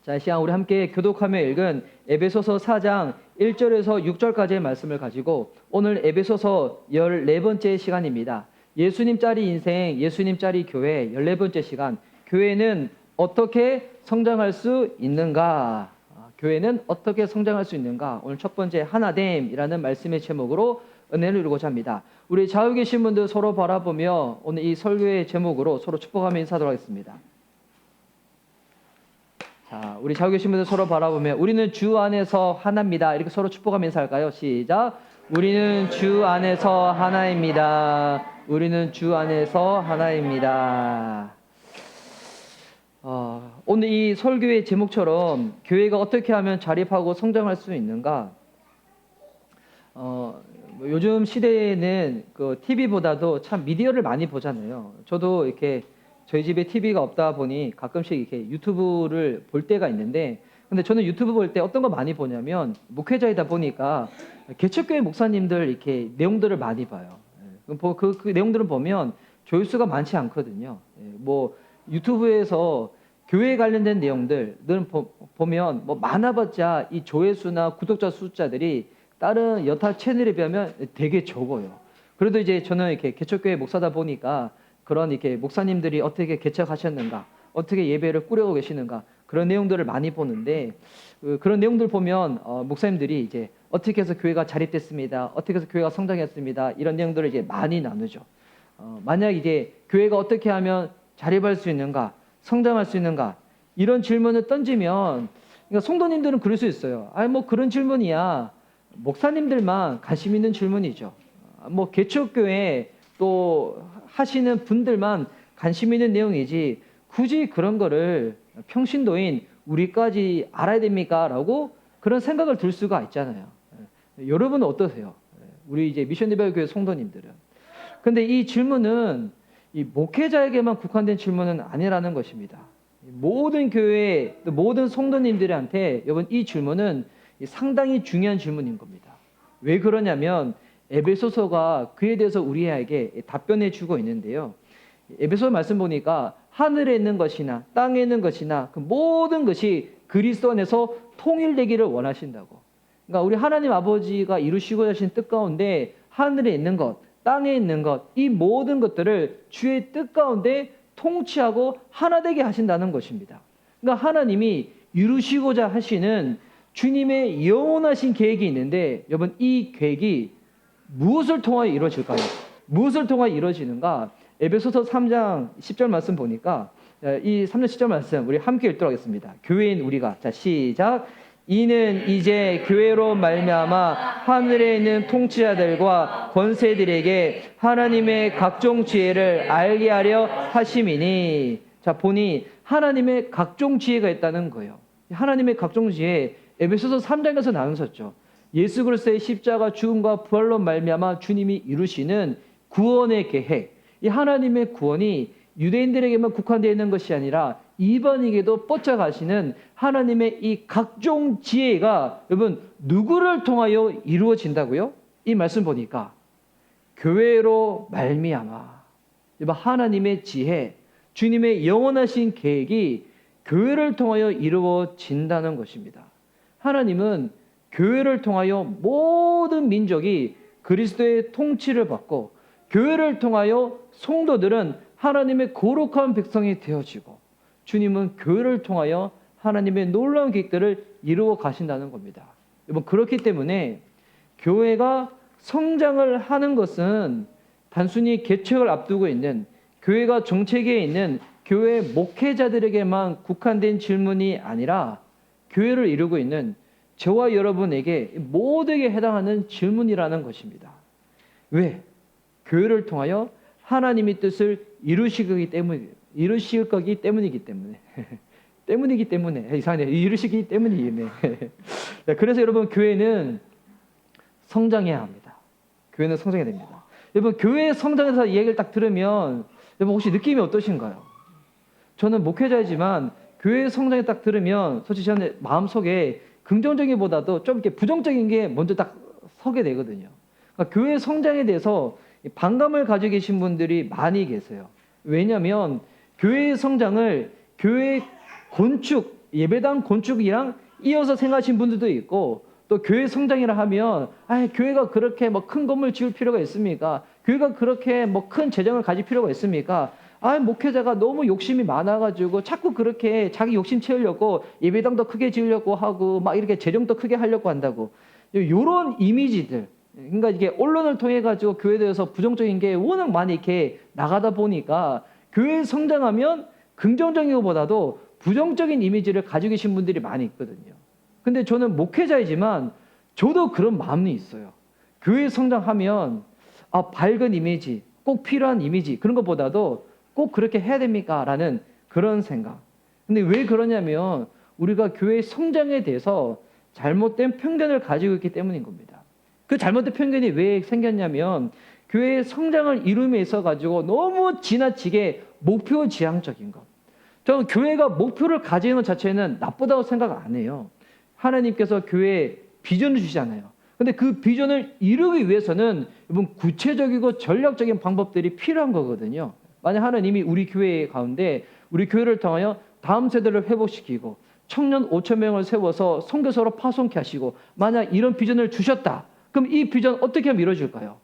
자, 이 시간 우리 함께 교독하며 읽은 에베소서 4장 1절에서 6절까지의 말씀을 가지고 오늘 에베소서 14번째 시간입니다. 예수님 짜리 인생, 예수님 짜리 교회 14번째 시간. 교회는 어떻게 성장할 수 있는가? 교회는 어떻게 성장할 수 있는가? 오늘 첫 번째 하나됨이라는 말씀의 제목으로 은혜를 이루고자 합니다. 우리 좌우 계신 분들 서로 바라보며 오늘 이 설교의 제목으로 서로 축복하며 인사하도록 하겠습니다. 자, 우리 좌우 계신 분들 서로 바라보며 우리는 주 안에서 하나입니다. 이렇게 서로 축복하며 인사할까요? 시작. 우리는 주 안에서 하나입니다. 우리는 주 안에서 하나입니다. 오늘 이 설교의 제목처럼 교회가 어떻게 하면 자립하고 성장할 수 있는가? 요즘 시대에는 그 TV보다도 참 미디어를 많이 보잖아요. 저도 이렇게 저희 집에 TV가 없다 보니 가끔씩 이렇게 유튜브를 볼 때가 있는데, 근데 저는 유튜브 볼 때 어떤 거 많이 보냐면 목회자이다 보니까 개척교회 목사님들 이렇게 내용들을 많이 봐요. 그 내용들을 보면 조회수가 많지 않거든요. 뭐 유튜브에서 교회에 관련된 내용들은 보면 뭐 많아봤자 이 조회수나 구독자 숫자들이 다른 여타 채널에 비하면 되게 적어요. 그래도 이제 저는 이렇게 개척교회 목사다 보니까 그런 이렇게 목사님들이 어떻게 개척하셨는가, 어떻게 예배를 꾸려고 계시는가, 그런 내용들을 많이 보는데, 그런 내용들 보면 목사님들이 이제 어떻게 해서 교회가 자립됐습니다, 어떻게 해서 교회가 성장했습니다, 이런 내용들을 이제 많이 나누죠. 만약 이제 교회가 어떻게 하면 자립할 수 있는가, 성장할 수 있는가, 이런 질문을 던지면, 그러니까 성도님들은 그럴 수 있어요. 뭐 그런 질문이야 목사님들만 관심 있는 질문이죠. 뭐 개척교회 또 하시는 분들만 관심 있는 내용이지 굳이 그런 거를 평신도인 우리까지 알아야 됩니까? 라고 그런 생각을 들 수가 있잖아요. 여러분은 어떠세요? 우리 이제 미션리ber교회 성도님들은. 근데 이 질문은 이 목회자에게만 국한된 질문은 아니라는 것입니다. 모든 교회, 모든 성도님들한테 여러분 이 질문은 상당히 중요한 질문인 겁니다. 왜 그러냐면 에베소서가 그에 대해서 우리에게 답변해 주고 있는데요. 에베소 말씀 보니까 하늘에 있는 것이나 땅에 있는 것이나 그 모든 것이 그리스도 안에서 통일되기를 원하신다고. 그러니까 우리 하나님 아버지가 이루시고자 하신 뜻 가운데 하늘에 있는 것, 땅에 있는 것, 이 모든 것들을 주의 뜻 가운데 통치하고 하나 되게 하신다는 것입니다. 그러니까 하나님이 이루시고자 하시는 주님의 영원하신 계획이 있는데, 여러분 이 계획이 무엇을 통하여 이루어질까요? 무엇을 통하여 이루어지는가? 에베소서 3장 10절 말씀 보니까 이 3장 10절 말씀 우리 함께 읽도록 하겠습니다. 교회인 우리가, 자 시작. 이는 이제 교회로 말미암아 하늘에 있는 통치자들과 권세들에게 하나님의 각종 지혜를 알게 하려 하심이니. 자 보니 하나님의 각종 지혜가 있다는 거예요. 하나님의 각종 지혜 에베소서 3장에서 나누셨죠. 예수 그리스도의 십자가 죽음과 부활로 말미암아 주님이 이루시는 구원의 계획, 이 하나님의 구원이 유대인들에게만 국한되어 있는 것이 아니라 이방인에게도 뻗쳐가시는 하나님의 이 각종 지혜가 여러분 누구를 통하여 이루어진다고요? 이 말씀 보니까 교회로 말미암아, 여러분 하나님의 지혜, 주님의 영원하신 계획이 교회를 통하여 이루어진다는 것입니다. 하나님은 교회를 통하여 모든 민족이 그리스도의 통치를 받고, 교회를 통하여 성도들은 하나님의 거룩한 백성이 되어지고, 주님은 교회를 통하여 하나님의 놀라운 계획들을 이루어 가신다는 겁니다. 여러분 그렇기 때문에 교회가 성장을 하는 것은 단순히 개척을 앞두고 있는 교회가 정체기에 있는 교회 목회자들에게만 국한된 질문이 아니라 교회를 이루고 있는 저와 여러분에게 모두에게 해당하는 질문이라는 것입니다. 왜? 교회를 통하여 하나님의 뜻을 이루실 거기 때문이기 때문에 때문이기 때문에 이상하네. 이루시기 때문이네. 그래서 여러분 교회는 성장해야 합니다. 교회는 성장해야 됩니다. 여러분 교회 성장에서 얘기를 딱 들으면 여러분 혹시 느낌이 어떠신가요? 저는 목회자이지만 교회 성장에 딱 들으면 솔직히 저는 마음속에 긍정적이보다도 좀 이렇게 부정적인 게 먼저 딱 서게 되거든요. 그러니까 교회 성장에 대해서 반감을 가지고 계신 분들이 많이 계세요. 왜냐하면 교회의 성장을 교회 건축, 예배당 건축이랑 이어서 생각하신 분들도 있고, 또 교회 성장이라 하면 교회가 그렇게 뭐 큰 건물 지을 필요가 있습니까? 교회가 그렇게 뭐 큰 재정을 가질 필요가 있습니까? 목회자가 너무 욕심이 많아가지고 자꾸 그렇게 자기 욕심 채우려고 예배당도 크게 지으려고 하고 막 이렇게 재정도 크게 하려고 한다고. 요런 이미지들, 그러니까 이게 언론을 통해 가지고 교회에 대해서 부정적인 게 워낙 많이 이렇게 나가다 보니까 교회 성장하면 긍정적인 것보다도 부정적인 이미지를 가지고 계신 분들이 많이 있거든요. 근데 저는 목회자이지만 저도 그런 마음이 있어요. 교회 성장하면 밝은 이미지, 꼭 필요한 이미지, 그런 것보다도 꼭 그렇게 해야 됩니까? 라는 그런 생각. 근데 왜 그러냐면 우리가 교회 성장에 대해서 잘못된 편견을 가지고 있기 때문인 겁니다. 그 잘못된 편견이 왜 생겼냐면 교회의 성장을 이룸에 있어 가지고 너무 지나치게 목표 지향적인 것. 저는 교회가 목표를 가지는 것 자체는 나쁘다고 생각 안 해요. 하나님께서 교회에 비전을 주시잖아요. 근데 그 비전을 이루기 위해서는 여러분 구체적이고 전략적인 방법들이 필요한 거거든요. 만약 하나님이 우리 교회 가운데 우리 교회를 통하여 다음 세대를 회복시키고 청년 5,000명을 세워서 선교사로 파송케 하시고 만약 이런 비전을 주셨다. 그럼 이 비전 어떻게 하면 이루어질까요?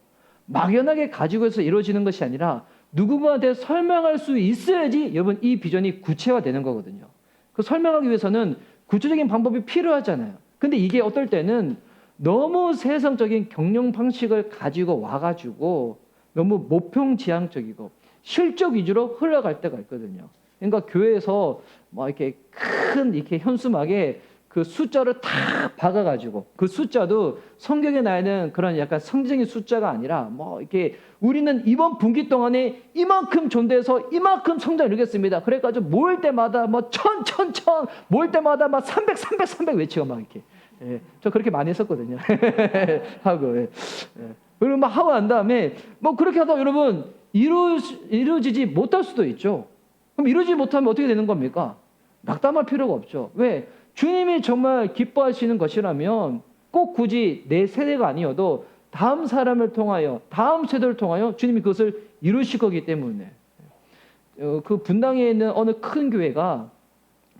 막연하게 가지고 해서 이루어지는 것이 아니라 누구한테 설명할 수 있어야지 여러분 이 비전이 구체화되는 거거든요. 그 설명하기 위해서는 구체적인 방법이 필요하잖아요. 근데 이게 어떨 때는 너무 세상적인 경영 방식을 가지고 와가지고 너무 모평지향적이고 실적 위주로 흘러갈 때가 있거든요. 그러니까 교회에서 뭐 이렇게 큰 이렇게 현수막에 그 숫자를 다 박아가지고 그 숫자도 성경에 나와 있는 그런 약간 상징의 숫자가 아니라 뭐 이렇게 우리는 이번 분기 동안에 이만큼 존대해서 이만큼 성장 이루겠습니다. 그래가지고 모일 때마다 뭐 천 모일 때마다 막 300 외치고 막 이렇게. 저 그렇게 많이 했었거든요. 하고 그리고 막 하고 난 다음에 뭐 그렇게 하다 여러분 이루어지지 못할 수도 있죠. 그럼 이루어지지 못하면 어떻게 되는 겁니까? 낙담할 필요가 없죠. 왜? 주님이 정말 기뻐하시는 것이라면 꼭 굳이 내 세대가 아니어도 다음 사람을 통하여 다음 세대를 통하여 주님이 그것을 이루실 거기 때문에 그 분당에 있는 어느 큰 교회가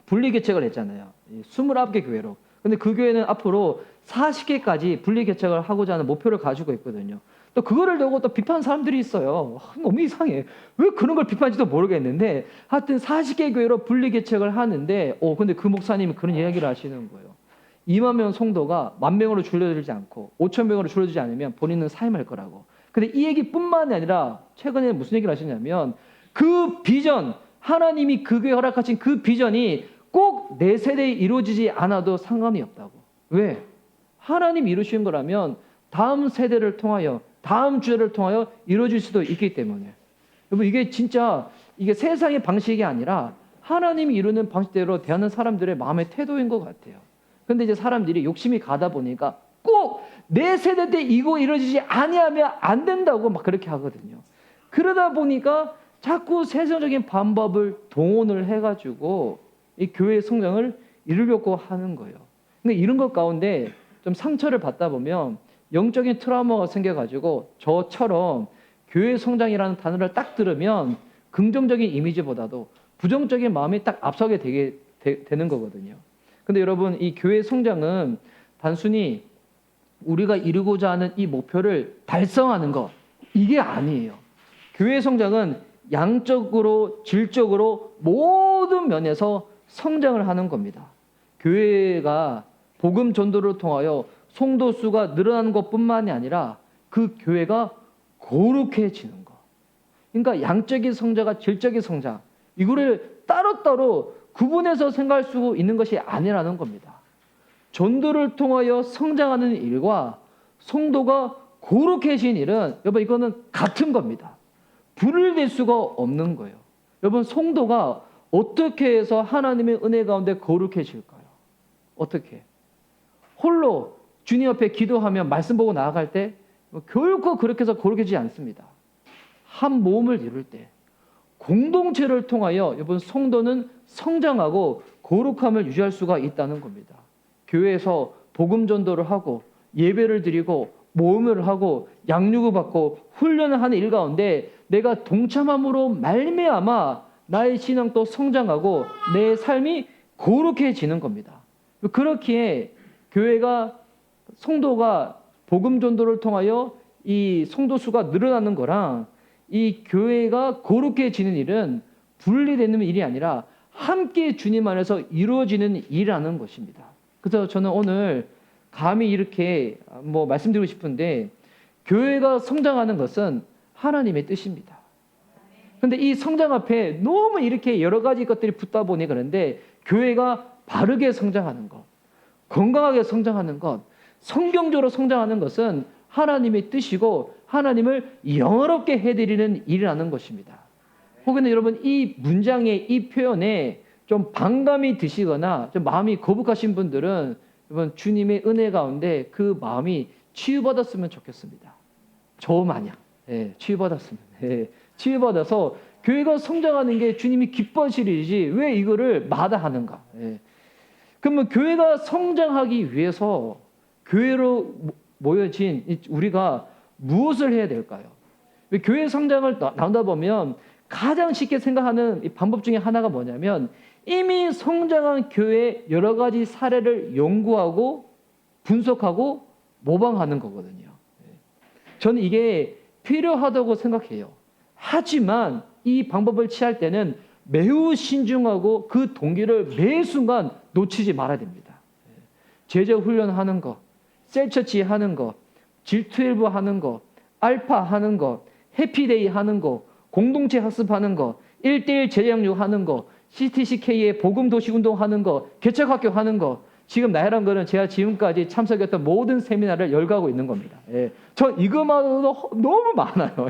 분리개척을 했잖아요. 29개 교회로. 근데 그 교회는 앞으로 40개까지 분리개척을 하고자 하는 목표를 가지고 있거든요. 또 그거를 두고 또 비판하는 사람들이 있어요. 너무 이상해. 왜 그런 걸 비판하는지도 모르겠는데 하여튼 40개 교회로 분리개척을 하는데 근데 그 목사님이 그런 이야기를 하시는 거예요. 2만 명 성도가 10,000명으로 줄여들지 않고 5,000명으로 줄여들지 않으면 본인은 사임할 거라고. 근데 이 얘기뿐만이 아니라 최근에 무슨 얘기를 하시냐면 그 비전, 하나님이 그 교회 허락하신 그 비전이 꼭 내 세대에 이루어지지 않아도 상관이 없다고. 왜? 하나님이 이루신 거라면 다음 세대를 통하여 다음 주를 통하여 이루어질 수도 있기 때문에. 여러분 이게 진짜 이게 세상의 방식이 아니라 하나님이 이루는 방식대로 대하는 사람들의 마음의 태도인 것 같아요. 근데 이제 사람들이 욕심이 가다 보니까 꼭 내 세대 때 이거 이루어지지 아니하면 안 된다고 막 그렇게 하거든요. 그러다 보니까 자꾸 세상적인 방법을 동원을 해가지고 이 교회의 성장을 이루려고 하는 거예요. 근데 이런 것 가운데 좀 상처를 받다 보면 영적인 트라우마가 생겨가지고 저처럼 교회 성장이라는 단어를 딱 들으면 긍정적인 이미지보다도 부정적인 마음이 딱 앞서게 되는 거거든요. 근데 여러분 이 교회 성장은 단순히 우리가 이루고자 하는 이 목표를 달성하는 것 이게 아니에요. 교회 성장은 양적으로 질적으로 모든 면에서 성장을 하는 겁니다. 교회가 복음 전도를 통하여 성도 수가 늘어나는 것뿐만이 아니라 그 교회가 거룩해지는 것. 그러니까 양적인 성장과 질적인 성장 이거를 따로따로 구분해서 생각할 수 있는 것이 아니라는 겁니다. 전도를 통하여 성장하는 일과 성도가 거룩해진 일은 여러분 이거는 같은 겁니다. 분리될 수가 없는 거예요. 여러분 성도가 어떻게 해서 하나님의 은혜 가운데 거룩해질까요? 어떻게? 홀로 주님 앞에 기도하며 말씀 보고 나아갈 때 결코 그렇게 해서 거룩해지지 않습니다. 한 몸을 이룰 때 공동체를 통하여 여러분 성도는 성장하고 거룩함을 유지할 수가 있다는 겁니다. 교회에서 복음 전도를 하고 예배를 드리고 모험을 하고 양육을 받고 훈련을 하는 일 가운데 내가 동참함으로 말미암아 나의 신앙도 성장하고 내 삶이 거룩해지는 겁니다. 그렇기에 교회가 성도가 복음 전도를 통하여 이 성도 수가 늘어나는 거랑 이 교회가 거룩해지는 일은 분리되는 일이 아니라 함께 주님 안에서 이루어지는 일이라는 것입니다. 그래서 저는 오늘 감히 이렇게 말씀드리고 싶은데, 교회가 성장하는 것은 하나님의 뜻입니다. 그런데 이 성장 앞에 너무 이렇게 여러 가지 것들이 붙다 보니 그런데, 교회가 바르게 성장하는 것, 건강하게 성장하는 것, 성경적으로 성장하는 것은 하나님의 뜻이고 하나님을 영화롭게 해드리는 일이라는 것입니다. 혹은 여러분, 이 문장에, 이 표현에 좀 반감이 드시거나 좀 마음이 거북하신 분들은 여러분, 주님의 은혜 가운데 그 마음이 치유받았으면 좋겠습니다. 저 마냥 치유받았으면, 치유받아서 교회가 성장하는 게 주님이 기뻐하실 일이지 왜 이거를 마다하는가. 그러면 교회가 성장하기 위해서 교회로 모여진 우리가 무엇을 해야 될까요? 교회 성장을 나누다 보면 가장 쉽게 생각하는 방법 중에 하나가 뭐냐면, 이미 성장한 교회의 여러 가지 사례를 연구하고 분석하고 모방하는 거거든요. 저는 이게 필요하다고 생각해요. 하지만 이 방법을 취할 때는 매우 신중하고 그 동기를 매 순간 놓치지 말아야 됩니다. 제자 훈련하는 거, 셀처치 하는 거, G12 하는 거, 알파 하는 거, 해피데이 하는 거, 공동체 학습하는 거, 1:1 제자양육 하는 거, CTCK의 복음도시운동 하는 거, 개척학교 하는 거, 지금 나열한 거는 제가 지금까지 참석했던 모든 세미나를 열거하고 있는 겁니다. 저 이것만으로도 너무 많아요.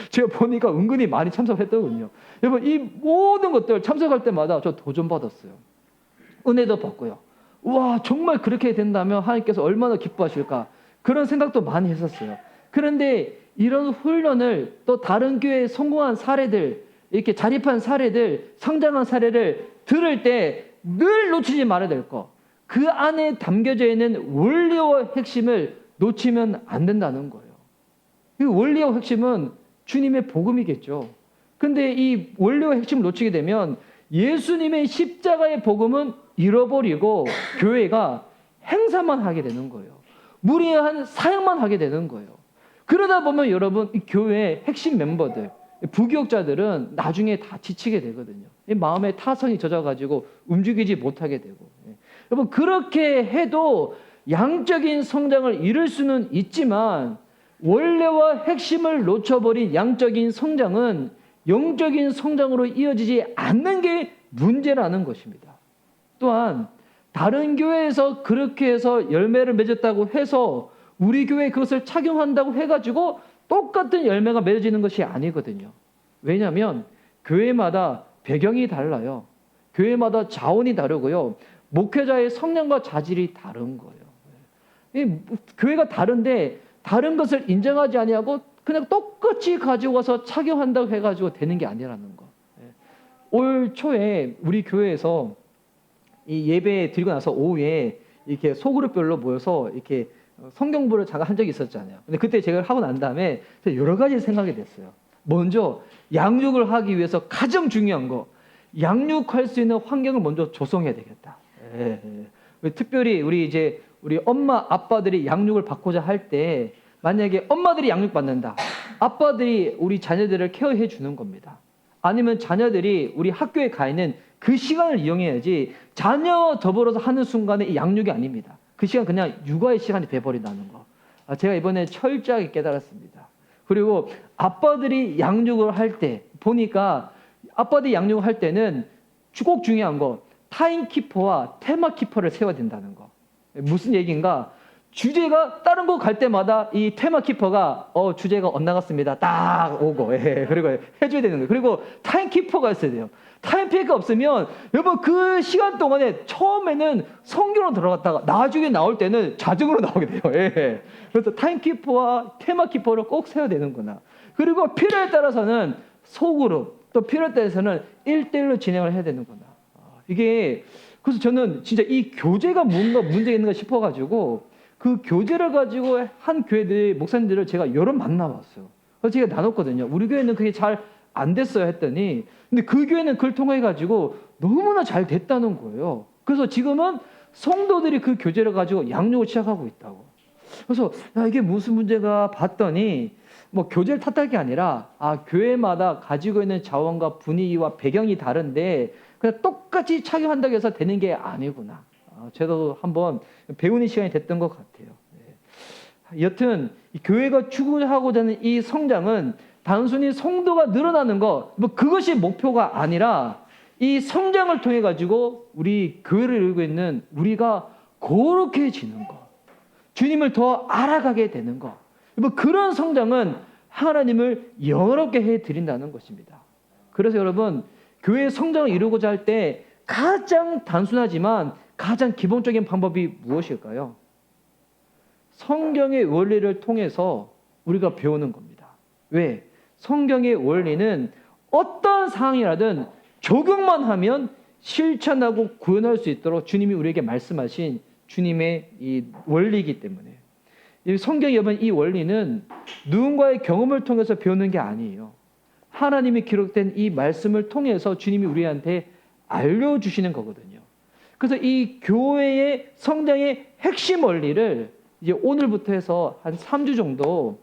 제가 보니까 은근히 많이 참석했더군요. 여러분, 이 모든 것들 참석할 때마다 저 도전 받았어요. 은혜도 받고요. 와, 정말 그렇게 된다면 하나님께서 얼마나 기뻐하실까, 그런 생각도 많이 했었어요. 그런데 이런 훈련을 또 다른 교회에 성공한 사례들, 이렇게 자립한 사례들, 성장한 사례를 들을 때 늘 놓치지 말아야 될 거, 그 안에 담겨져 있는 원리와 핵심을 놓치면 안 된다는 거예요. 이 원리와 핵심은 주님의 복음이겠죠. 근데 이 원리와 핵심을 놓치게 되면 예수님의 십자가의 복음은 잃어버리고 교회가 행사만 하게 되는 거예요. 무리한 사역만 하게 되는 거예요. 그러다 보면 여러분, 이 교회의 핵심 멤버들, 부교역자들은 나중에 다 지치게 되거든요. 마음에 타성이 젖어가지고 움직이지 못하게 되고. 여러분, 그렇게 해도 양적인 성장을 이룰 수는 있지만 원래와 핵심을 놓쳐버린 양적인 성장은 영적인 성장으로 이어지지 않는 게 문제라는 것입니다. 또한 다른 교회에서 그렇게 해서 열매를 맺었다고 해서 우리 교회에 그것을 착용한다고 해가지고 똑같은 열매가 맺어지는 것이 아니거든요. 왜냐하면 교회마다 배경이 달라요. 교회마다 자원이 다르고요. 목회자의 성향과 자질이 다른 거예요. 교회가 다른데 다른 것을 인정하지 아니하고 그냥 똑같이 가지고 와서 착용한다고 해가지고 되는 게 아니라는 거. 올 초에 우리 교회에서 이 예배 드리고 나서 오후에 이렇게 소그룹별로 모여서 이렇게 성경부를 잠깐 한 적이 있었잖아요. 근데 그때 제가 하고 난 다음에 여러 가지 생각이 됐어요. 먼저 양육을 하기 위해서 가장 중요한 거, 양육할 수 있는 환경을 먼저 조성해야 되겠다. 특별히 우리 엄마 아빠들이 양육을 받고자 할 때 만약에 엄마들이 양육받는다, 아빠들이 우리 자녀들을 케어해 주는 겁니다. 아니면 자녀들이 우리 학교에 가 있는 그 시간을 이용해야지 자녀 더불어서 하는 순간에 이 양육이 아닙니다. 그 시간 그냥 육아의 시간이 돼버린다는 거. 제가 이번에 철저하게 깨달았습니다. 그리고 아빠들이 양육을 할 때 보니까 아빠들이 양육을 할 때는 꼭 중요한 거, 타임키퍼와 테마키퍼를 세워야 된다는 거. 무슨 얘기인가? 주제가 다른 거 갈 때마다 이 테마키퍼가 주제가 엇나갔습니다. 딱 오고, 그리고 해줘야 되는 거예요. 그리고 타임키퍼가 있어야 돼요. 타임키퍼가 없으면 여러분 그 시간 동안에 처음에는 성경으로 들어갔다가 나중에 나올 때는 자정으로 나오게 돼요. 그래서 타임키퍼와 테마키퍼를 꼭 세워야 되는구나. 그리고 필요에 따라서는 소그룹, 또 필요에 따라서는 1:1로 진행을 해야 되는구나. 이게 그래서 저는 진짜 이 교재가 뭔가 문제가 있는가 싶어가지고 그 교재를 가지고 한 교회들 목사님들을 제가 여러 만나봤어요. 그래서 제가 나눴거든요. 우리 교회는 그게 잘 안 됐어요 했더니, 근데 그 교회는 그걸 통해 가지고 너무나 잘 됐다는 거예요. 그래서 지금은 성도들이 그 교제를 가지고 양육을 시작하고 있다고. 그래서 이게 무슨 문제가 봤더니 뭐 교제를 탓할 게 아니라 교회마다 가지고 있는 자원과 분위기와 배경이 다른데 그냥 똑같이 착용한다고 해서 되는 게 아니구나. 저도 한번 배우는 시간이 됐던 것 같아요. 여튼 교회가 추구하고자 하는 이 성장은 단순히 성도가 늘어나는 것, 뭐 그것이 목표가 아니라 이 성장을 통해 가지고 우리 교회를 이루고 있는 우리가 거룩해지는 것, 주님을 더 알아가게 되는 것, 뭐 그런 성장은 하나님을 영화롭게 해드린다는 것입니다. 그래서 여러분, 교회의 성장을 이루고자 할 때 가장 단순하지만 가장 기본적인 방법이 무엇일까요? 성경의 원리를 통해서 우리가 배우는 겁니다. 왜? 성경의 원리는 어떤 상황이라든 적용만 하면 실천하고 구현할 수 있도록 주님이 우리에게 말씀하신 주님의 이 원리이기 때문에, 이 성경에 보면 이 원리는 누군가의 경험을 통해서 배우는 게 아니에요. 하나님이 기록된 이 말씀을 통해서 주님이 우리한테 알려주시는 거거든요. 그래서 이 교회의 성장의 핵심 원리를 이제 오늘부터 해서 한 3주 정도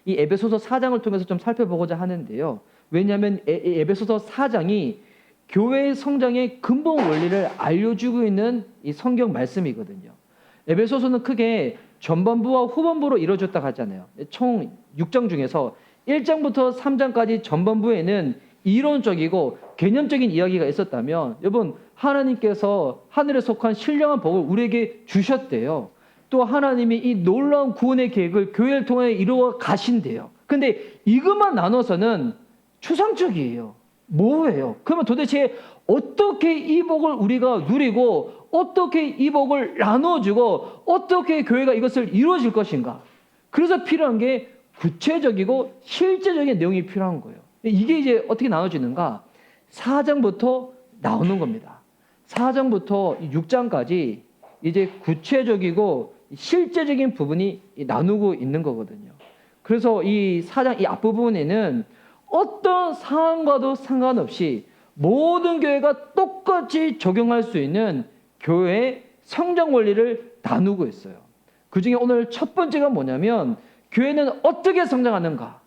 이 에베소서 4장을 통해서 좀 살펴보고자 하는데요. 왜냐하면 에베소서 4장이 교회의 성장의 근본 원리를 알려주고 있는 이 성경 말씀이거든요. 에베소서는 크게 전반부와 후반부로 이루어졌다고 하잖아요. 총 6장 중에서 1장부터 3장까지 전반부에는 이론적이고 개념적인 이야기가 있었다면, 여러분, 하나님께서 하늘에 속한 신령한 복을 우리에게 주셨대요. 또 하나님이 이 놀라운 구원의 계획을 교회를 통해 이루어 가신대요. 근데 이것만 나눠서는 추상적이에요. 뭐예요? 그러면 도대체 어떻게 이 복을 우리가 누리고 어떻게 이 복을 나눠주고 어떻게 교회가 이것을 이루어질 것인가? 그래서 필요한 게 구체적이고 실제적인 내용이 필요한 거예요. 이게 이제 어떻게 나눠지는가? 4장부터 나오는 겁니다. 4장부터 6장까지 이제 구체적이고 실제적인 부분이 나누고 있는 거거든요. 그래서 이 4장 이 앞부분에는 어떤 상황과도 상관없이 모든 교회가 똑같이 적용할 수 있는 교회의 성장 원리를 나누고 있어요. 그중에 오늘 첫 번째가 뭐냐면, 교회는 어떻게 성장하는가?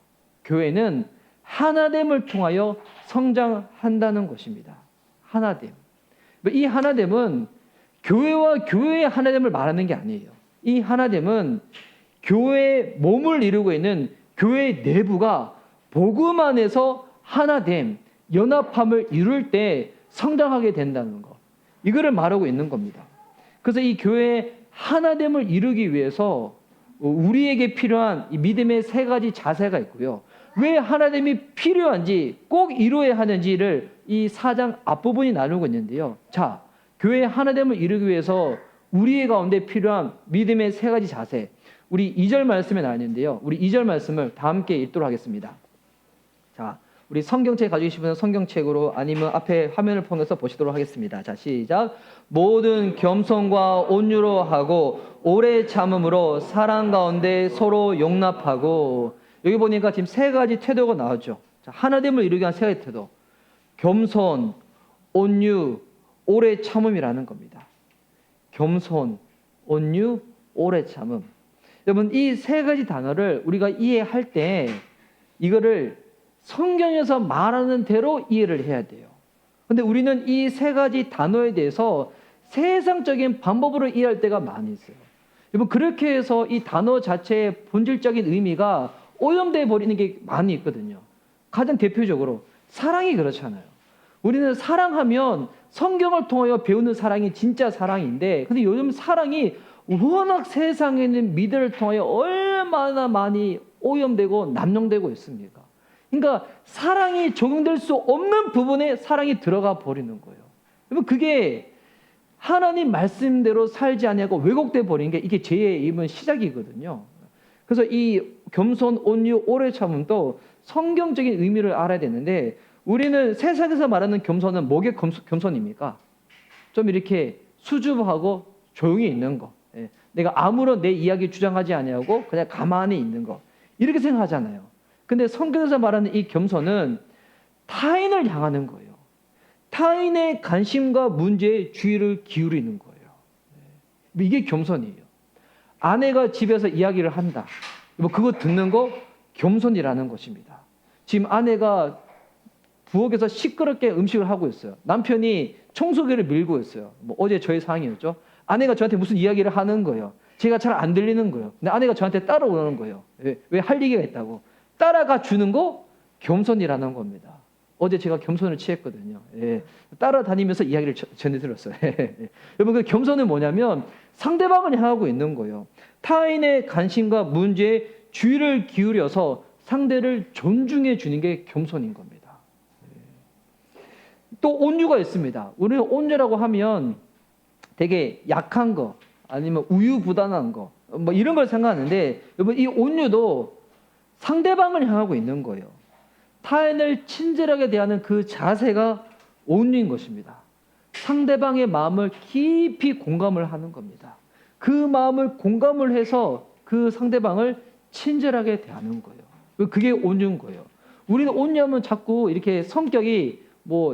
교회는 하나됨을 통하여 성장한다는 것입니다. 하나됨. 이 하나됨은 교회와 교회의 하나됨을 말하는 게 아니에요. 이 하나됨은 교회의 몸을 이루고 있는 교회의 내부가 복음 안에서 하나됨, 연합함을 이룰 때 성장하게 된다는 것. 이거를 말하고 있는 겁니다. 그래서 이 교회의 하나됨을 이루기 위해서 우리에게 필요한 이 믿음의 3가지 자세가 있고요. 왜 하나됨이 필요한지, 꼭 이루어야 하는지를 이 4장 앞부분이 나누고 있는데요. 자, 교회의 하나됨을 이루기 위해서 우리의 가운데 필요한 믿음의 3가지 자세. 우리 2절 말씀에 나와 있는데요. 우리 2절 말씀을 다 함께 읽도록 하겠습니다. 자, 우리 성경책 가지고 계신 분은 성경책으로, 아니면 앞에 화면을 통해서 보시도록 하겠습니다. 자, 시작. 모든 겸손과 온유로 하고 오래 참음으로 사랑 가운데 서로 용납하고. 여기 보니까 지금 3가지 태도가 나오죠. 자, 하나됨을 이루기 위한 3가지 태도. 겸손, 온유, 오래 참음이라는 겁니다. 겸손, 온유, 오래 참음. 여러분, 이 3가지 단어를 우리가 이해할 때 이거를 성경에서 말하는 대로 이해를 해야 돼요. 근데 우리는 이 3가지 단어에 대해서 세상적인 방법으로 이해할 때가 많이 있어요. 여러분, 그렇게 해서 이 단어 자체의 본질적인 의미가 오염되어 버리는 게 많이 있거든요. 가장 대표적으로 사랑이 그렇잖아요. 우리는 사랑하면 성경을 통하여 배우는 사랑이 진짜 사랑인데, 근데 요즘 사랑이 워낙 세상에 있는 미들을 통하여 얼마나 많이 오염되고 남용되고 있습니까? 그러니까 사랑이 적용될 수 없는 부분에 사랑이 들어가 버리는 거예요. 그러면 그게 하나님 말씀대로 살지 않냐고 왜곡돼 버린 게 이게 죄의 입은 시작이거든요. 그래서 이 겸손, 온유, 오래 참음도 성경적인 의미를 알아야 되는데, 우리는 세상에서 말하는 겸손은 뭐게 겸손입니까? 좀 이렇게 수줍어하고 조용히 있는 거. 내가 아무런 내 이야기 주장하지 않냐고 그냥 가만히 있는 거. 이렇게 생각하잖아요. 근데 성경에서 말하는 이 겸손은 타인을 향하는 거예요. 타인의 관심과 문제에 주의를 기울이는 거예요. 이게 겸손이에요. 아내가 집에서 이야기를 한다. 그거 듣는 거 겸손이라는 것입니다. 지금 아내가 부엌에서 시끄럽게 음식을 하고 있어요. 남편이 청소기를 밀고 있어요. 어제 저희 상황이었죠. 아내가 저한테 무슨 이야기를 하는 거예요. 제가 잘 안 들리는 거예요. 근데 아내가 저한테 따라오는 거예요. 왜 할 얘기가 있다고. 따라가 주는 거 겸손이라는 겁니다. 어제 제가 겸손을 취했거든요. 따라다니면서 이야기를 전해 들었어요. 여러분, 그 겸손은 뭐냐면 상대방을 향하고 있는 거예요. 타인의 관심과 문제에 주의를 기울여서 상대를 존중해 주는 게 겸손인 겁니다. 또 온유가 있습니다. 우리는 온유라고 하면 되게 약한 거, 아니면 우유부단한 거, 이런 걸 생각하는데, 여러분, 이 온유도 상대방을 향하고 있는 거예요. 타인을 친절하게 대하는 그 자세가 온유인 것입니다. 상대방의 마음을 깊이 공감을 하는 겁니다. 그 마음을 공감을 해서 그 상대방을 친절하게 대하는 거예요. 그게 온유인 거예요. 우리는 온유하면 자꾸 이렇게 성격이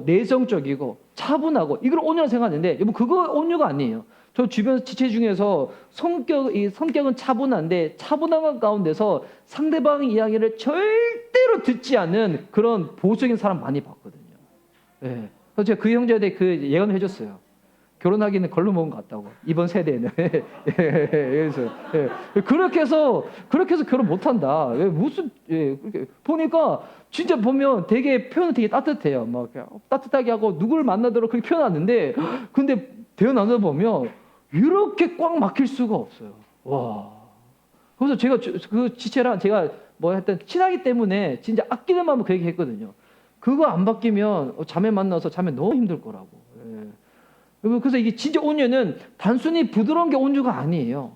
내성적이고 차분하고 이걸 온유라고 생각하는데, 여러분, 그거 온유가 아니에요. 저 주변 지체 중에서 성격은 차분한데 차분한 가운데서 상대방의 이야기를 절대로 듣지 않는 그런 보수적인 사람 많이 봤거든요. 그래서 제가 그 형제한테 그 예언을 해줬어요. 결혼하기는 걸로 먹은 것 같다고, 이번 세대에는. 그래서 그렇게 해서 결혼 못한다. 무슨 보니까 진짜 보면 되게 표현은 되게 따뜻해요. 막 따뜻하게 하고 누구를 만나도록 그렇게 표현하는데, 근데 대화 나눠 보면 이렇게 꽉 막힐 수가 없어요. 와. 그래서 제가 그 지체랑 제가 하여튼 친하기 때문에 진짜 아끼는 마음으로 그 얘기 했거든요. 그거 안 바뀌면 자매 만나서 자매 너무 힘들 거라고. 그래서 이게 진짜 온유는 단순히 부드러운 게 온유가 아니에요.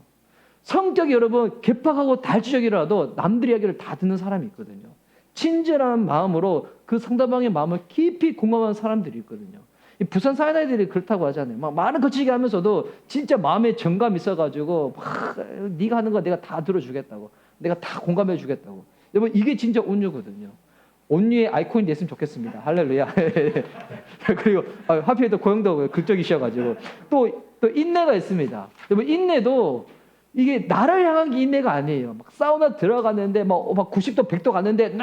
성격이 여러분 개팍하고 달치적이라도 남들 이야기를 다 듣는 사람이 있거든요. 친절한 마음으로 그 상대방의 마음을 깊이 공감하는 사람들이 있거든요. 부산 사회자들이 그렇다고 하잖아요. 막 말은 거칠게 하면서도 진짜 마음에 정감이 있어가지고 네가 하는 거 내가 다 들어주겠다고, 내가 다 공감해 주겠다고. 여러분, 이게 진짜 온유거든요. 온유의 아이콘이 됐으면 좋겠습니다. 할렐루야. 그리고 하필 또 고영도 극적이셔가지고 또 인내가 있습니다. 여러분, 인내도 이게 나를 향한 게 인내가 아니에요. 막 사우나 들어갔는데 막 90도 100도 갔는데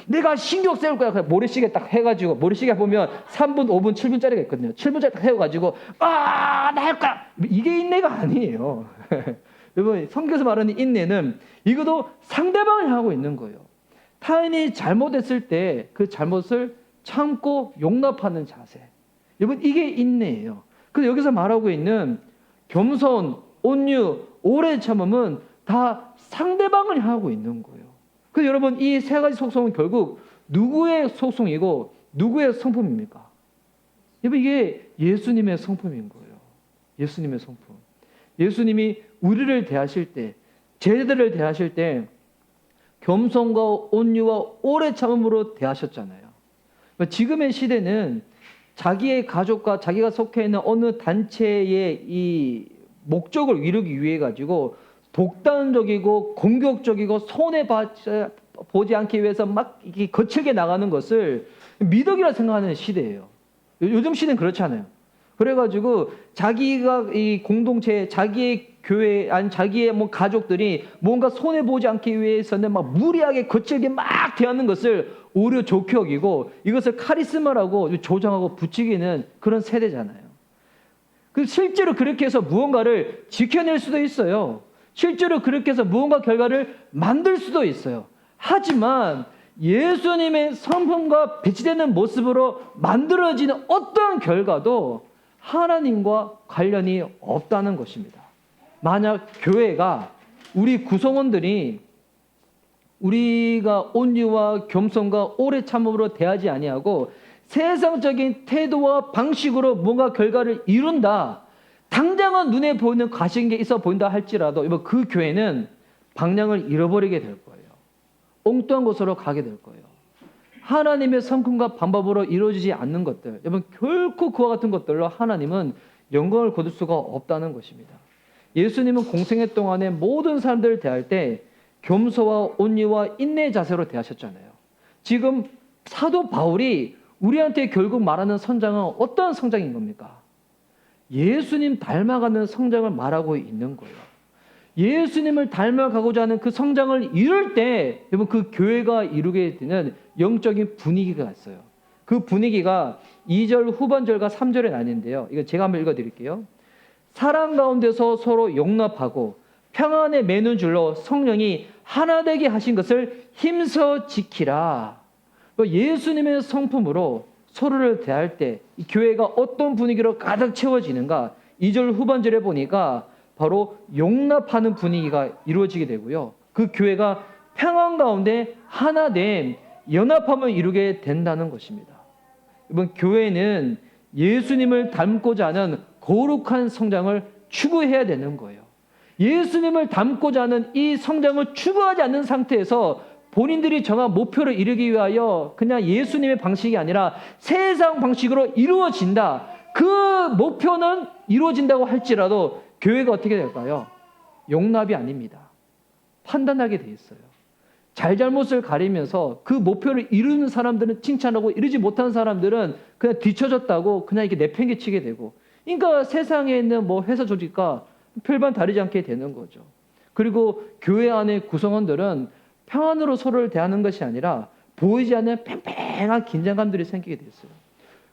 내가 신경 쓸 거야. 그냥 모래시계 딱 해가지고, 모래시계 보면 3분 5분 7분짜리가 있거든요. 7분짜리 딱 해가지고 나 할 거야. 이게 인내가 아니에요. 여러분, 성경에서 말하는 인내는 이것도 상대방을 향하고 있는 거예요. 타인이 잘못했을 때 그 잘못을 참고 용납하는 자세. 여러분, 이게 인내예요. 그래서 여기서 말하고 있는 겸손, 온유, 오래 참음은 다 상대방을 향하고 있는 거예요. 그래서 여러분, 이 세 가지 속성은 결국 누구의 속성이고 누구의 성품입니까? 여러분, 이게 예수님의 성품인 거예요. 예수님의 성품. 예수님이 우리를 대하실 때, 제자들을 대하실 때 겸손과 온유와 오래 참음으로 대하셨잖아요. 지금의 시대는 자기의 가족과 자기가 속해 있는 어느 단체의 이 목적을 이루기 위해 가지고 독단적이고 공격적이고 손해보지 않기 위해서 막 이렇게 거칠게 나가는 것을 미덕이라 생각하는 시대예요. 요즘 시대는 그렇잖아요. 그래가지고 자기가 이 공동체, 자기의 교회, 아니 자기의 가족들이 뭔가 손해보지 않기 위해서는 막 무리하게 거칠게 막 대하는 것을 오히려 좋게 여기고 이것을 카리스마라고 조장하고 부추기는 그런 세대잖아요. 실제로 그렇게 해서 무언가를 지켜낼 수도 있어요. 실제로 그렇게 해서 무언가 결과를 만들 수도 있어요. 하지만 예수님의 성품과 배치되는 모습으로 만들어지는 어떤 결과도 하나님과 관련이 없다는 것입니다. 만약 교회가, 우리 구성원들이 우리가 온유와 겸손과 오래 참음으로 대하지 아니하고 세상적인 태도와 방식으로 뭔가 결과를 이룬다, 당장은 눈에 보이는 가시인 게 있어 보인다 할지라도 그 교회는 방향을 잃어버리게 될 거예요. 엉뚱한 곳으로 가게 될 거예요. 하나님의 성품과 방법으로 이루어지지 않는 것들, 여러분, 결코 그와 같은 것들로 하나님은 영광을 거둘 수가 없다는 것입니다. 예수님은 공생애 동안에 모든 사람들을 대할 때 겸손과 온유와 인내의 자세로 대하셨잖아요. 지금 사도 바울이 우리한테 결국 말하는 성장은 어떤 성장인 겁니까? 예수님 닮아가는 성장을 말하고 있는 거예요. 예수님을 닮아가고자 하는 그 성장을 이룰 때 여러분 그 교회가 이루게 되는 영적인 분위기가 있어요. 그 분위기가 2절 후반절과 3절에 나뉘는데요. 이거 제가 한번 읽어드릴게요. 사랑 가운데서 서로 용납하고 평안에 매는 줄로 성령이 하나 되게 하신 것을 힘써 지키라. 예수님의 성품으로 서로를 대할 때 이 교회가 어떤 분위기로 가득 채워지는가? 2절 후반절에 보니까 바로 용납하는 분위기가 이루어지게 되고요. 그 교회가 평안 가운데 하나 된 연합함을 이루게 된다는 것입니다. 이번 교회는 예수님을 닮고자 하는 거룩한 성장을 추구해야 되는 거예요. 예수님을 닮고자 하는 이 성장을 추구하지 않는 상태에서 본인들이 정한 목표를 이루기 위하여 그냥 예수님의 방식이 아니라 세상 방식으로 이루어진다. 그 목표는 이루어진다고 할지라도 교회가 어떻게 될까요? 용납이 아닙니다. 판단하게 돼 있어요. 잘잘못을 가리면서 그 목표를 이루는 사람들은 칭찬하고 이루지 못한 사람들은 그냥 뒤처졌다고 그냥 이렇게 내팽개치게 되고, 그러니까 세상에 있는 뭐 회사 조직과 별반 다르지 않게 되는 거죠. 그리고 교회 안의 구성원들은 평안으로 서로를 대하는 것이 아니라 보이지 않는 팽팽한 긴장감들이 생기게 됐어요.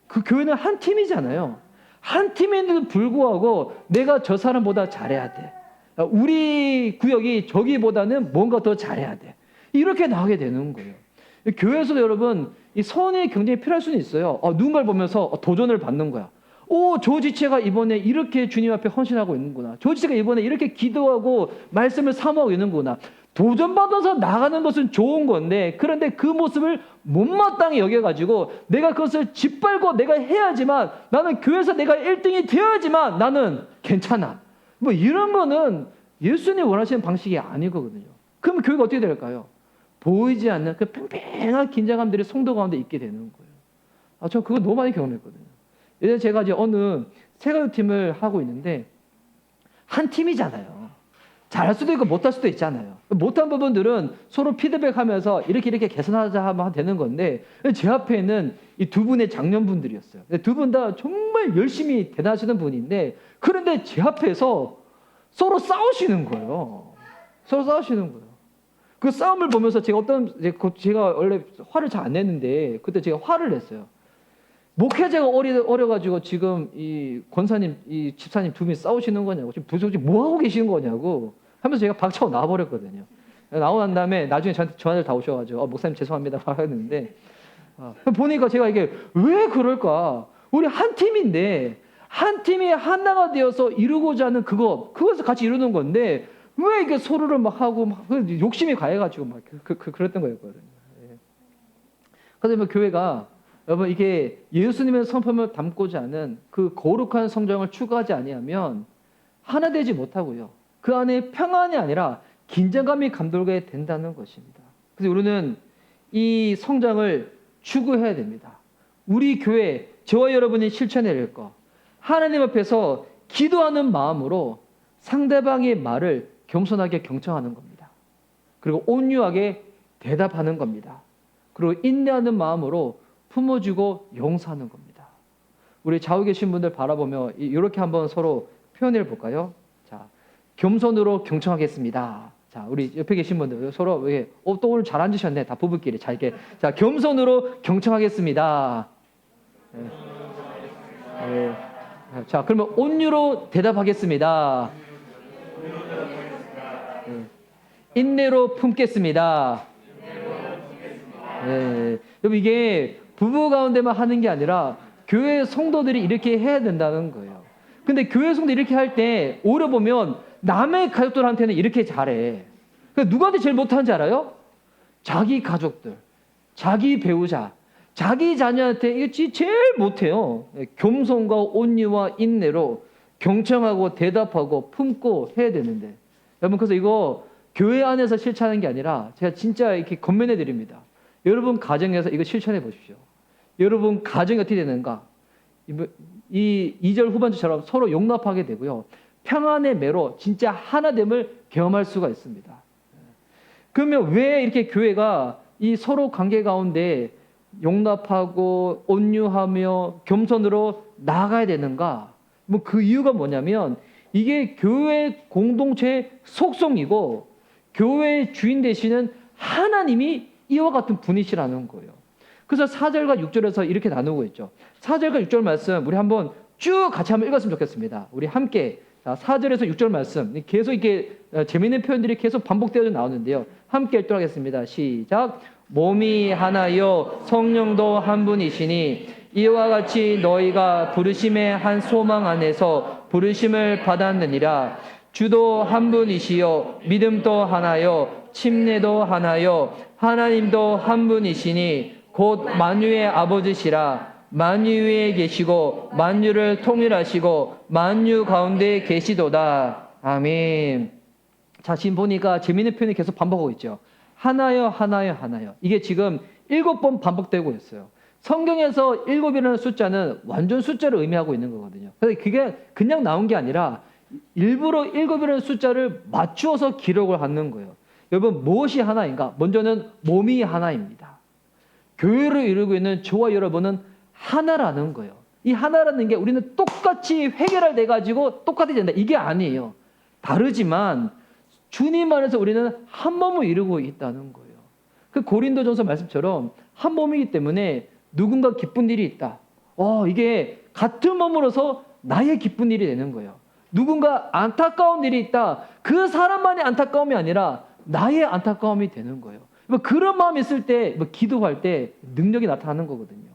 그 교회는 한 팀이잖아요. 한 팀인데도 불구하고 내가 저 사람보다 잘해야 돼. 우리 구역이 저기보다는 뭔가 더 잘해야 돼. 이렇게 나가게 되는 거예요. 교회에서도 여러분 이 선의 경쟁이 필요할 수는 있어요. 누군가를 보면서 도전을 받는 거야. 저 지체가 이번에 이렇게 주님 앞에 헌신하고 있는구나. 저 지체가 이번에 이렇게 기도하고 말씀을 사모하고 있는구나. 도전받아서 나가는 것은 좋은 건데, 그런데 그 모습을 못마땅히 여겨가지고 내가 그것을 짓밟고 내가 해야지만, 나는 교회에서 내가 1등이 되어야지만 나는 괜찮아. 뭐 이런 거는 예수님이 원하시는 방식이 아니거든요. 그럼 교회가 어떻게 될까요? 보이지 않는 그 팽팽한 긴장감들이 성도 가운데 있게 되는 거예요. 저 그거 너무 많이 경험했거든요. 예전에 제가 이제 어느 세가팀을 하고 있는데 한 팀이잖아요. 잘할 수도 있고 못할 수도 있잖아요. 못한 부분들은 서로 피드백하면서 이렇게 개선하자 하면 되는 건데, 제 앞에는 이 두 분의 장년분들이었어요. 두 분 다 정말 열심히 대단하시는 분인데, 그런데 제 앞에서 서로 싸우시는 거예요. 서로 싸우시는 거예요. 그 싸움을 보면서 제가 원래 화를 잘 안 내는데 그때 제가 화를 냈어요. 목회자가 어려가지고 지금 이 권사님, 이 집사님 두 분이 싸우시는 거냐고, 지금 뭐 하고 계시는 거냐고 하면서 제가 박차고 나와버렸거든요. 나오고 난 다음에 나중에 저한테 전화를 다 오셔가지고 목사님 죄송합니다 하는데, 보니까 제가 이게 왜 그럴까? 우리 한 팀인데 한 팀이 하나가 되어서 이루고자 하는 그것을 같이 이루는 건데 왜 이게 서로를 막 하고 막 욕심이 가해가지고 막 그랬던 거였거든요. 그래서 뭐 교회가 여러분 이게 예수님의 성품을 담고자 하는 그 거룩한 성장을 추구하지 아니하면 하나 되지 못하고요. 그 안에 평안이 아니라 긴장감이 감돌게 된다는 것입니다. 그래서 우리는 이 성장을 추구해야 됩니다. 우리 교회, 저와 여러분이 실천해야 될 것, 하나님 앞에서 기도하는 마음으로 상대방의 말을 겸손하게 경청하는 겁니다. 그리고 온유하게 대답하는 겁니다. 그리고 인내하는 마음으로 품어주고 용서하는 겁니다. 우리 좌우 계신 분들 바라보며 이렇게 한번 서로 표현해 볼까요? 자, 겸손으로 경청하겠습니다. 자, 우리 옆에 계신 분들 서로 또 오늘 잘 앉으셨네. 다 부부끼리 잘 이렇게. 자, 겸손으로 경청하겠습니다. 네. 자, 그러면 온유로 대답하겠습니다. 네. 인내로 품겠습니다. 네. 여러분 이게 부부 가운데만 하는 게 아니라 교회 성도들이 이렇게 해야 된다는 거예요. 근데 교회 성도 이렇게 할 때 오히려 보면 남의 가족들한테는 이렇게 잘해. 그러니까 누구한테 제일 못하는지 알아요? 자기 가족들, 자기 배우자, 자기 자녀한테 이게 제일 못해요. 겸손과 온유와 인내로 경청하고 대답하고 품고 해야 되는데, 여러분 그래서 이거 교회 안에서 실천하는 게 아니라 제가 진짜 이렇게 건면해 드립니다. 여러분 가정에서 이거 실천해 보십시오. 여러분 가정이 어떻게 되는가? 이 2절 후반절처럼 서로 용납하게 되고요. 평안의 매로 진짜 하나됨을 경험할 수가 있습니다. 그러면 왜 이렇게 교회가 이 서로 관계 가운데 용납하고 온유하며 겸손으로 나아가야 되는가? 뭐 그 이유가 뭐냐면 이게 교회 공동체의 속성이고 교회의 주인 되시는 하나님이 이와 같은 분이시라는 거예요. 그래서 4절과 6절에서 이렇게 나누고 있죠. 4절과 6절 말씀 우리 한번 쭉 같이 한번 읽었으면 좋겠습니다. 우리 함께 4절에서 6절 말씀 계속 이렇게 재미있는 표현들이 계속 반복되어 나오는데요. 함께 읽도록 하겠습니다. 시작. 몸이 하나요 성령도 한 분이시니 이와 같이 너희가 부르심의 한 소망 안에서 부르심을 받았느니라. 주도 한 분이시요 믿음도 하나요 침례도 하나요 하나님도 한 분이시니 곧 만유의 아버지시라. 만유 위에 계시고 만유를 통일하시고 만유 가운데 계시도다. 아멘. 자, 지금 보니까 재미있는 표현이 계속 반복하고 있죠. 하나요 하나요 하나요. 이게 지금 7번 반복되고 있어요. 성경에서 7이라는 숫자는 완전 숫자를 의미하고 있는 거거든요. 그래서 그게 그냥 나온 게 아니라 일부러 7이라는 숫자를 맞추어서 기록을 하는 거예요. 여러분 무엇이 하나인가? 먼저는 몸이 하나입니다. 교회를 이루고 있는 저와 여러분은 하나라는 거예요. 이 하나라는 게 우리는 똑같이 해결돼 가지고 똑같이 된다. 이게 아니에요. 다르지만 주님 안에서 우리는 한 몸을 이루고 있다는 거예요. 그 고린도전서 말씀처럼 한 몸이기 때문에 누군가 기쁜 일이 있다. 이게 같은 몸으로서 나의 기쁜 일이 되는 거예요. 누군가 안타까운 일이 있다. 그 사람만의 안타까움이 아니라 나의 안타까움이 되는 거예요. 그런 마음이 있을 때 기도할 때 능력이 나타나는 거거든요.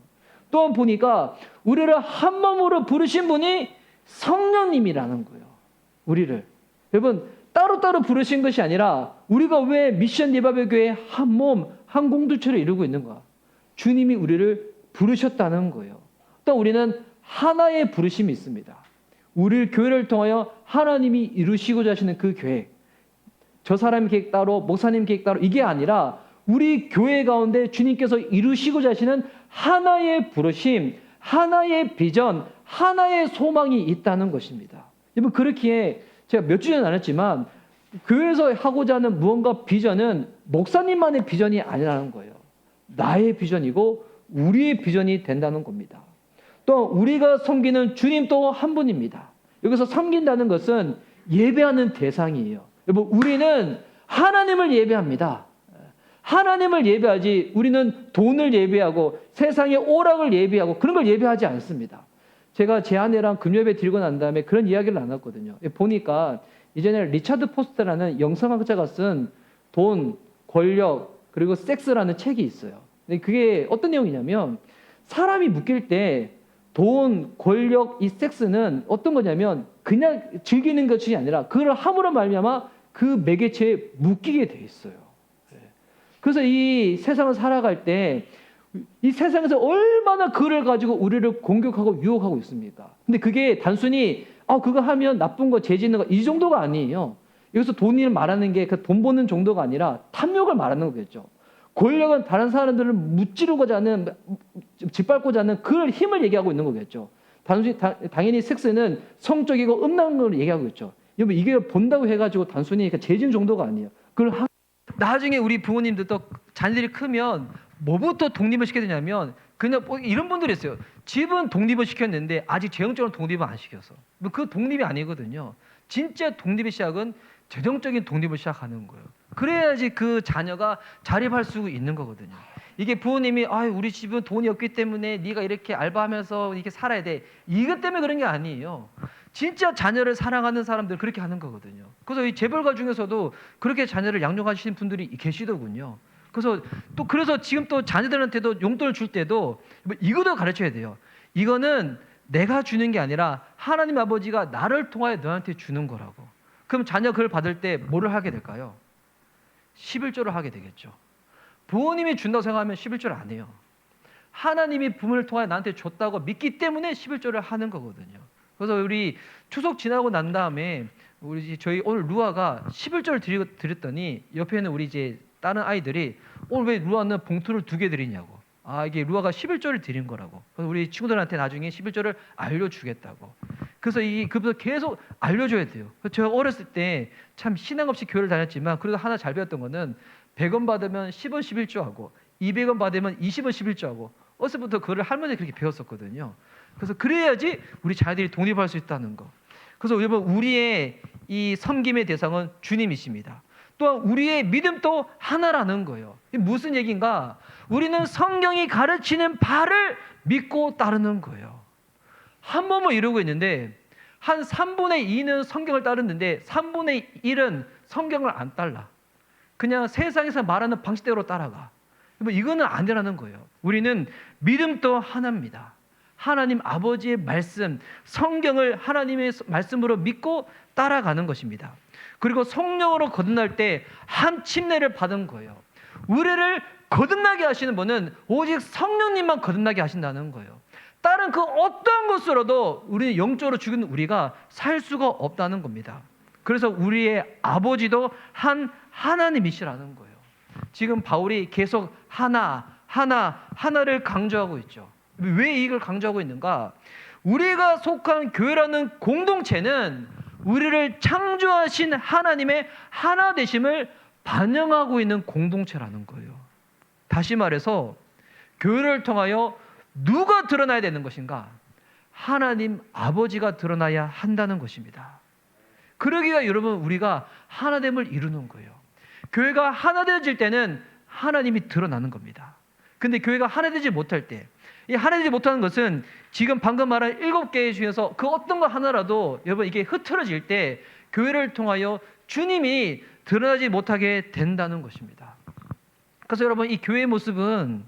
또 보니까 우리를 한 몸으로 부르신 분이 성령님이라는 거예요. 우리를. 여러분 따로따로 부르신 것이 아니라 우리가 왜 미션 리바벨 교회 한 몸, 한 공동체를 이루고 있는가? 주님이 우리를 부르셨다는 거예요. 또 우리는 하나의 부르심이 있습니다. 우리 교회를 통하여 하나님이 이루시고자 하시는 그 계획. 저 사람 계획 따로, 목사님 계획 따로 이게 아니라 우리 교회 가운데 주님께서 이루시고자 하시는 하나의 부르심, 하나의 비전, 하나의 소망이 있다는 것입니다. 여러분 그렇기에 제가 몇 주 전에 나눴지만 교회에서 하고자 하는 무언가 비전은 목사님만의 비전이 아니라는 거예요. 나의 비전이고 우리의 비전이 된다는 겁니다. 또 우리가 섬기는 주님 또 한 분입니다. 여기서 섬긴다는 것은 예배하는 대상이에요. 여러분 우리는 하나님을 예배합니다. 하나님을 예배하지 우리는 돈을 예배하고 세상의 오락을 예배하고 그런 걸 예배하지 않습니다. 제가 제 아내랑 금요일에 드리고 난 다음에 그런 이야기를 나눴거든요. 보니까 이전에 리차드 포스터라는 영성학자가 쓴 돈, 권력, 그리고 섹스라는 책이 있어요. 근데 그게 어떤 내용이냐면 사람이 묶일 때 돈, 권력, 이 섹스는 어떤 거냐면 그냥 즐기는 것이 아니라 그걸 함으로 말미암아 그 매개체에 묶이게 돼 있어요. 그래서 이 세상을 살아갈 때 이 세상에서 얼마나 그를 가지고 우리를 공격하고 유혹하고 있습니까? 근데 그게 단순히 그거 하면 나쁜 거, 죄 짓는 거 이 정도가 아니에요. 여기서 돈을 말하는 게 그 돈 버는 정도가 아니라 탐욕을 말하는 거겠죠. 권력은 다른 사람들을 무찌르고자 하는, 짓밟고자 하는 그 힘을 얘기하고 있는 거겠죠. 당연히 섹스는 성적이고 음란한 걸 얘기하고 있죠. 여러분 이게 본다고 해가지고 단순히 죄 짓는 정도가 아니에요. 그걸 나중에 우리 부모님들도 자녀들이 크면 뭐부터 독립을 시켜야 되냐면 그냥 이런 분들이 있어요. 집은 독립을 시켰는데 아직 재정적으로 독립을 안 시켜서. 그 독립이 아니거든요. 진짜 독립의 시작은 재정적인 독립을 시작하는 거예요. 그래야지 그 자녀가 자립할 수 있는 거거든요. 이게 부모님이 우리 집은 돈이 없기 때문에 네가 이렇게 알바하면서 이렇게 살아야 돼. 이것 때문에 그런 게 아니에요. 진짜 자녀를 사랑하는 사람들 그렇게 하는 거거든요. 그래서 이 재벌가 중에서도 그렇게 자녀를 양육하시는 분들이 계시더군요. 그래서 지금 또 자녀들한테도 용돈을 줄 때도 이것도 가르쳐야 돼요. 이거는 내가 주는 게 아니라 하나님 아버지가 나를 통하여 너한테 주는 거라고. 그럼 자녀 그걸 받을 때 뭐를 하게 될까요? 11조를 하게 되겠죠. 부모님이 준다고 생각하면 11조를 안 해요. 하나님이 부모를 통하여 나한테 줬다고 믿기 때문에 11조를 하는 거거든요. 그래서 우리 추석 지나고 난 다음에 저희 오늘 루아가 11조를 드렸더니 옆에는 우리 이제 다른 아이들이 오늘 왜 루아는 봉투를 2개 드리냐고. 이게 루아가 11조를 드린 거라고. 그래서 우리 친구들한테 나중에 11조를 알려주겠다고. 그래서 그부터 계속 알려줘야 돼요. 제가 어렸을 때 참 신앙 없이 교회를 다녔지만 그래도 하나 잘 배웠던 거는 100원 받으면 10원 11조 하고 200원 받으면 20원 11조하고 어려서부터 그거를 할머니 그렇게 배웠었거든요. 그래서 그래야지 우리 자녀들이 독립할 수 있다는 거. 그래서 여러분 우리의 이 섬김의 대상은 주님이십니다. 또한 우리의 믿음도 하나라는 거예요. 이게 무슨 얘기인가? 우리는 성경이 가르치는 바를 믿고 따르는 거예요. 한 몸을 이루고 있는데 한 3분의 2는 성경을 따르는데 3분의 1은 성경을 안 따라. 그냥 세상에서 말하는 방식대로 따라가. 이거는 안 되라는 거예요. 우리는 믿음도 하나입니다. 하나님 아버지의 말씀, 성경을 하나님의 말씀으로 믿고 따라가는 것입니다. 그리고 성령으로 거듭날 때 한 침례를 받은 거예요. 우리를 거듭나게 하시는 분은 오직 성령님만 거듭나게 하신다는 거예요. 다른 그 어떤 것으로도 우리는 영적으로 죽은 우리가 살 수가 없다는 겁니다. 그래서 우리의 아버지도 하나님이시라는 거예요. 지금 바울이 계속 하나를 강조하고 있죠. 왜 이걸 강조하고 있는가? 우리가 속한 교회라는 공동체는 우리를 창조하신 하나님의 하나 되심을 반영하고 있는 공동체라는 거예요. 다시 말해서 교회를 통하여 누가 드러나야 되는 것인가? 하나님 아버지가 드러나야 한다는 것입니다. 그러기가 여러분 우리가 하나됨을 이루는 거예요. 교회가 하나 되어질 때는 하나님이 드러나는 겁니다. 근데 교회가 하나 되지 못할 때, 이 하나 되지 못하는 것은 지금 방금 말한 7개 중에서 그 어떤 거 하나라도 여러분 이게 흐트러질 때 교회를 통하여 주님이 드러나지 못하게 된다는 것입니다. 그래서 여러분 이 교회의 모습은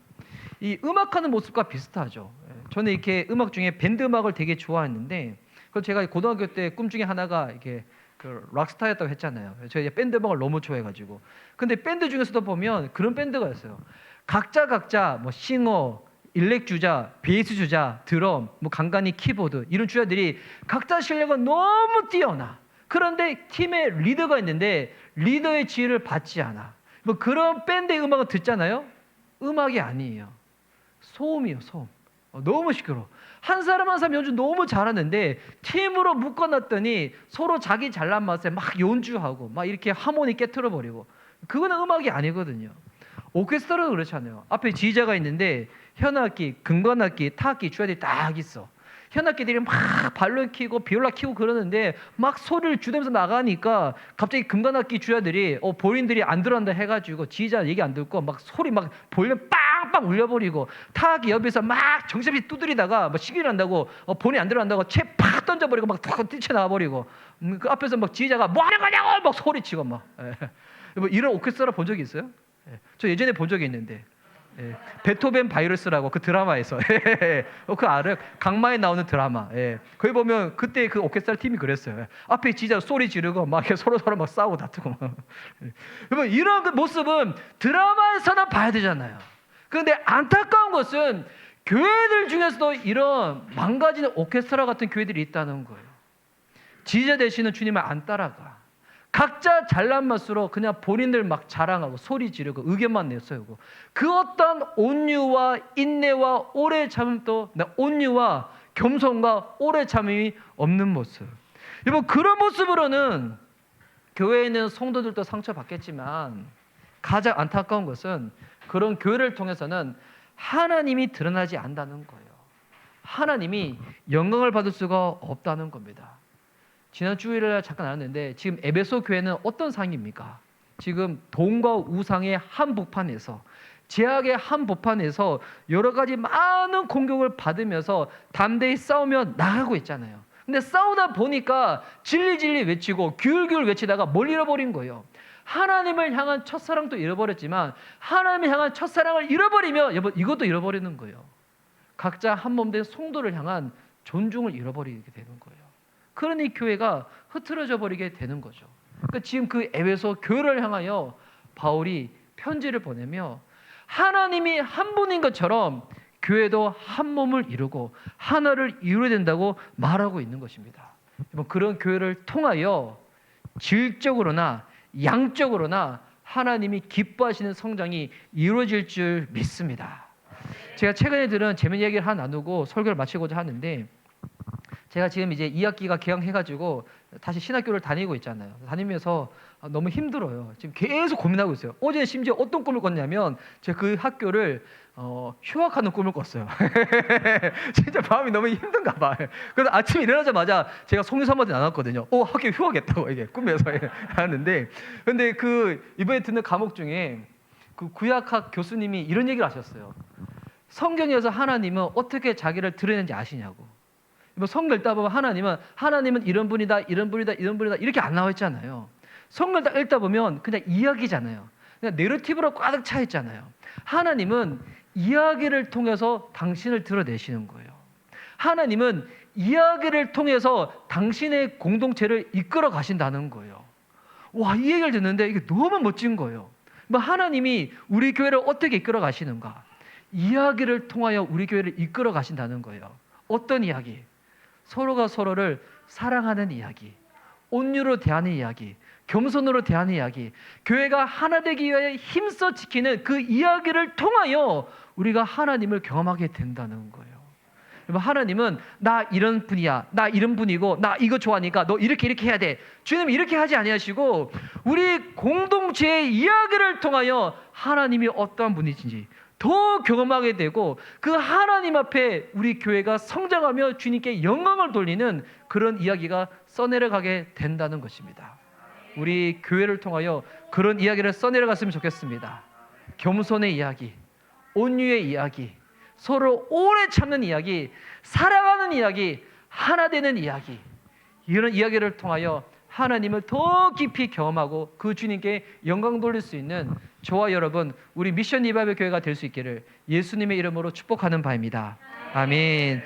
이 음악하는 모습과 비슷하죠. 저는 이렇게 음악 중에 밴드 음악을 되게 좋아했는데, 그 제가 고등학교 때 꿈 중에 하나가 이렇게 그 락스타였다고 했잖아요. 제가 밴드 음악을 너무 좋아해가지고. 근데 밴드 중에서도 보면 그런 밴드가 있어요. 각자 뭐 싱어, 일렉 주자, 베이스 주자, 드럼, 뭐 간간히 키보드 이런 주자들이 각자 실력은 너무 뛰어나. 그런데 팀에 리더가 있는데 리더의 지휘를 받지 않아. 뭐 그런 밴드의 음악을 듣잖아요. 음악이 아니에요. 소음이에요, 소음. 너무 시끄러워. 한 사람 한 사람 연주 너무 잘하는데 팀으로 묶어놨더니 서로 자기 잘난 맛에 막 연주하고 막 이렇게 하모니 깨트려 버리고. 그거는 음악이 아니거든요. 오케스트라도 그렇잖아요. 앞에 지휘자가 있는데 현악기, 금관악기, 타악기 주자들이 딱 있어. 현악기들이 막 발로 키고 비올라 키고 그러는데 막 소리를 주대면서 나가니까 갑자기 금관악기 주자들이 본인들이 안 들어간다 해가지고 지휘자 얘기 안 듣고 막 소리 막 볼륨 빵빵 울려버리고, 타악기 옆에서 막 정신없이 두드리다가 뭐 시기 난다고 본인 안 들어간다고 채 팍 던져버리고 막 뛰쳐나와버리고, 그 앞에서 막 지휘자가 뭐 하는 거냐고 막 소리치고 막. 뭐 이런 오케스트라 본 적이 있어요? 저 예전에 본 적이 있는데, 베토벤 바이러스라고 그 드라마에서 그거 알아요? 강마에 나오는 드라마. 거기 보면 그때 그 오케스트라 팀이 그랬어요. 앞에 지휘자 소리 지르고 막 서로 막 싸우고 다투고. 여러분 이런 그 모습은 드라마에서나 봐야 되잖아요. 그런데 안타까운 것은 교회들 중에서도 이런 망가지는 오케스트라 같은 교회들이 있다는 거예요. 지휘자 되시는 주님을 안 따라가. 각자 잘난 맛으로 그냥 본인들 막 자랑하고 소리 지르고 의견만 내세우고, 그 어떤 온유와 인내와 오래 참음도, 온유와 겸손과 오래 참음이 없는 모습. 여러분 그런 모습으로는 교회에 있는 성도들도 상처받겠지만 가장 안타까운 것은 그런 교회를 통해서는 하나님이 드러나지 않는다는 거예요. 하나님이 영광을 받을 수가 없다는 겁니다. 지난 주일에 잠깐 나눴는데 지금 에베소 교회는 어떤 상황입니까? 지금 돈과 우상의 한복판에서, 제약의 한복판에서 여러 가지 많은 공격을 받으면서 담대히 싸우며 나가고 있잖아요. 근데 싸우다 보니까 진리 외치고 규율 외치다가 뭘 잃어버린 거예요. 하나님을 향한 첫사랑도 잃어버렸지만 하나님을 향한 첫사랑을 잃어버리면 여러분 이것도 잃어버리는 거예요. 각자 한 몸 된 성도를 향한 존중을 잃어버리게 되는 거예요. 그러니 교회가 흐트러져 버리게 되는 거죠. 그러니까 지금 그 에베소 교회를 향하여 바울이 편지를 보내며 하나님이 한 분인 것처럼 교회도 한 몸을 이루고 하나를 이루어야 된다고 말하고 있는 것입니다. 그런 교회를 통하여 질적으로나 양적으로나 하나님이 기뻐하시는 성장이 이루어질 줄 믿습니다. 제가 최근에 들은 재미있는 얘기를 하나 나누고 설교를 마치고자 하는데, 제가 지금 이제 2학기가 개강해가지고 다시 신학교를 다니고 있잖아요. 다니면서 너무 힘들어요. 지금 계속 고민하고 있어요. 어제 심지어 어떤 꿈을 꿨냐면 제가 그 학교를 휴학하는 꿈을 꿨어요. 진짜 마음이 너무 힘든가 봐요. 그래서 아침에 일어나자마자 제가 송유사한테 나눴거든요. 학교 휴학했다고 이게 꿈에서 하는데, 근데 그 이번에 듣는 과목 중에 그 구약학 교수님이 이런 얘기를 하셨어요. 성경에서 하나님은 어떻게 자기를 드러내는지 아시냐고. 성경 읽다 보면 하나님은 이런 분이다, 이런 분이다, 이런 분이다 이렇게 안 나와 있잖아요. 성경 딱 읽다 보면 그냥 이야기잖아요. 그냥 내러티브로 꽉 차 있잖아요. 하나님은 이야기를 통해서 당신을 드러내시는 거예요. 하나님은 이야기를 통해서 당신의 공동체를 이끌어 가신다는 거예요. 와, 이 얘기를 듣는데 이게 너무 멋진 거예요. 하나님이 우리 교회를 어떻게 이끌어 가시는가? 이야기를 통하여 우리 교회를 이끌어 가신다는 거예요. 어떤 이야기? 서로가 서로를 사랑하는 이야기, 온유로 대하는 이야기, 겸손으로 대하는 이야기, 교회가 하나 되기 위해 힘써 지키는 그 이야기를 통하여 우리가 하나님을 경험하게 된다는 거예요. 하나님은 나 이런 분이야, 나 이런 분이고 나 이거 좋아하니까 너 이렇게 해야 돼. 주님 이렇게 하지 아니하시고 우리 공동체의 이야기를 통하여 하나님이 어떠한 분이신지 더 경험하게 되고 그 하나님 앞에 우리 교회가 성장하며 주님께 영광을 돌리는 그런 이야기가 써내려가게 된다는 것입니다. 우리 교회를 통하여 그런 이야기를 써내려갔으면 좋겠습니다. 겸손의 이야기, 온유의 이야기, 서로 오래 참는 이야기, 사랑하는 이야기, 하나 되는 이야기, 이런 이야기를 통하여 하나님을 더 깊이 경험하고 그 주님께 영광 돌릴 수 있는 저와 여러분, 우리 미션 리바이벌 교회가 될 수 있기를 예수님의 이름으로 축복하는 바입니다. 아멘.